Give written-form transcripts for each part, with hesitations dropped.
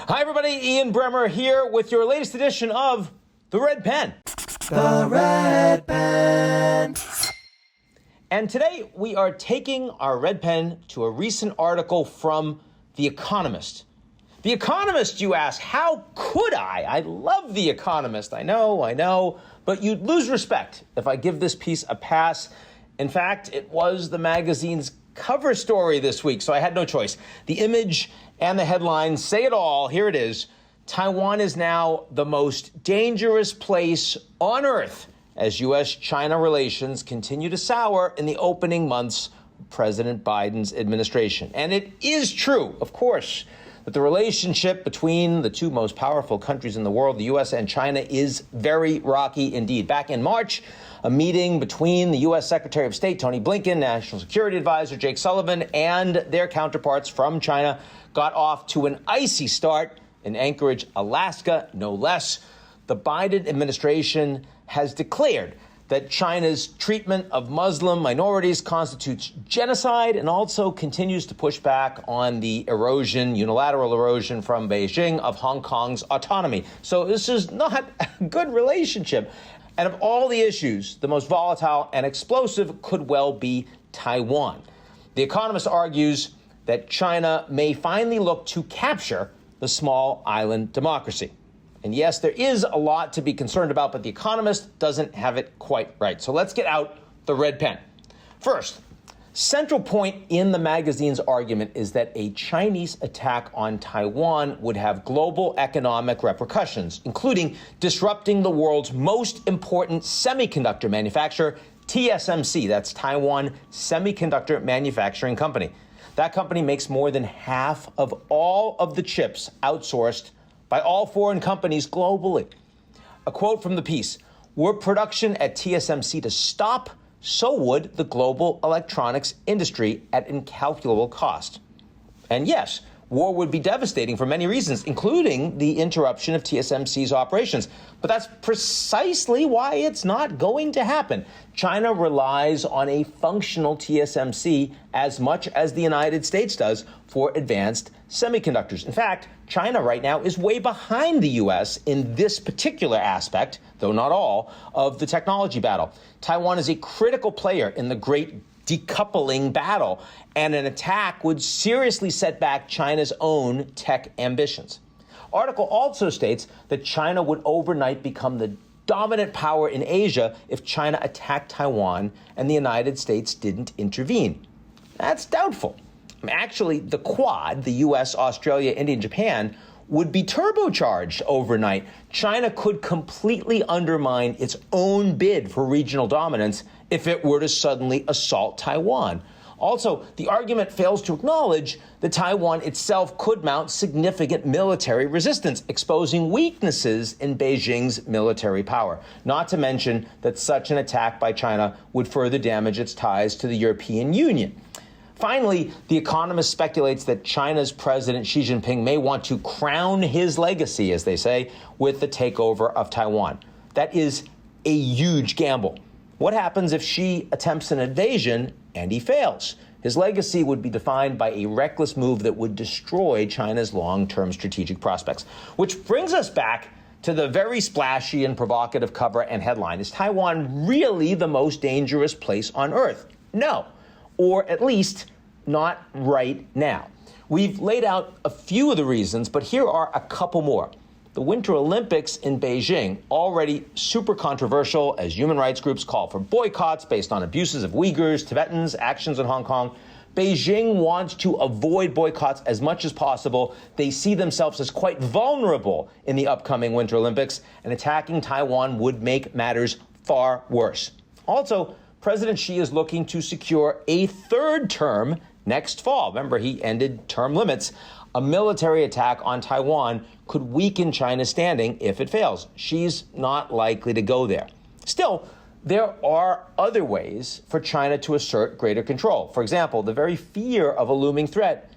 Hi, everybody. Ian Bremmer here with your latest edition of The Red Pen. The Red Pen. And today we are taking our red pen to a recent article from The Economist. The Economist, you ask, how could I? I love The Economist. I know, but you'd lose respect if I give this piece a pass. In fact, it was the magazine's cover story this week, so I had no choice. The image and the headline say it all. Here it is. Taiwan is now the most dangerous place on earth as U.S.-China relations continue to sour in the opening months of President Biden's administration. And it is true, of course, that the relationship between the two most powerful countries in the world, the U.S. and China, is very rocky indeed. Back in March, a meeting between the U.S. Secretary of State, Tony Blinken, National Security Advisor Jake Sullivan, and their counterparts from China got off to an icy start in Anchorage, Alaska, no less. The Biden administration has declared that China's treatment of Muslim minorities constitutes genocide and also continues to push back on the unilateral erosion from Beijing of Hong Kong's autonomy. So this is not a good relationship. And of all the issues, the most volatile and explosive could well be Taiwan. The Economist argues that China may finally look to capture the small island democracy. And yes, there is a lot to be concerned about, but The Economist doesn't have it quite right. So let's get out the red pen. First, central point in the magazine's argument is that a Chinese attack on Taiwan would have global economic repercussions, including disrupting the world's most important semiconductor manufacturer, TSMC. That's Taiwan Semiconductor Manufacturing Company. That company makes more than half of all of the chips outsourced by all foreign companies globally. A quote from the piece: were production at TSMC to stop, so would the global electronics industry at incalculable cost. And yes, war would be devastating for many reasons, including the interruption of TSMC's operations. But that's precisely why it's not going to happen. China relies on a functional TSMC as much as the United States does for advanced semiconductors. In fact, China right now is way behind the U.S. in this particular aspect, though not all, of the technology battle. Taiwan is a critical player in the great decoupling battle, and an attack would seriously set back China's own tech ambitions. Article also states that China would overnight become the dominant power in Asia if China attacked Taiwan and the United States didn't intervene. That's doubtful. Actually, the Quad, the U.S., Australia, India, and Japan, would be turbocharged overnight. China could completely undermine its own bid for regional dominance if it were to suddenly assault Taiwan. Also, the argument fails to acknowledge that Taiwan itself could mount significant military resistance, exposing weaknesses in Beijing's military power. Not to mention that such an attack by China would further damage its ties to the European Union. Finally, The Economist speculates that China's President Xi Jinping may want to crown his legacy, as they say, with the takeover of Taiwan. That is a huge gamble. What happens if Xi attempts an invasion and he fails? His legacy would be defined by a reckless move that would destroy China's long-term strategic prospects. Which brings us back to the very splashy and provocative cover and headline. Is Taiwan really the most dangerous place on earth? No. Or at least not right now. We've laid out a few of the reasons, but here are a couple more. The Winter Olympics in Beijing, already super controversial as human rights groups call for boycotts based on abuses of Uyghurs, Tibetans, actions in Hong Kong. Beijing wants to avoid boycotts as much as possible. They see themselves as quite vulnerable in the upcoming Winter Olympics, and attacking Taiwan would make matters far worse. Also, President Xi is looking to secure a third term next fall. Remember, he ended term limits. A military attack on Taiwan could weaken China's standing if it fails. Xi's not likely to go there. Still, there are other ways for China to assert greater control. For example, the very fear of a looming threat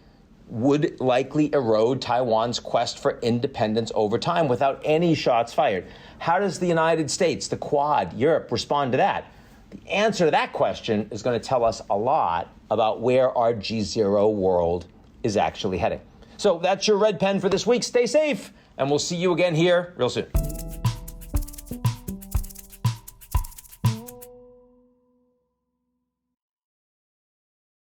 would likely erode Taiwan's quest for independence over time without any shots fired. How does the United States, the Quad, Europe respond to that? The answer to that question is going to tell us a lot about where our GZERO world is actually heading. So that's your red pen for this week. Stay safe, and we'll see you again here real soon.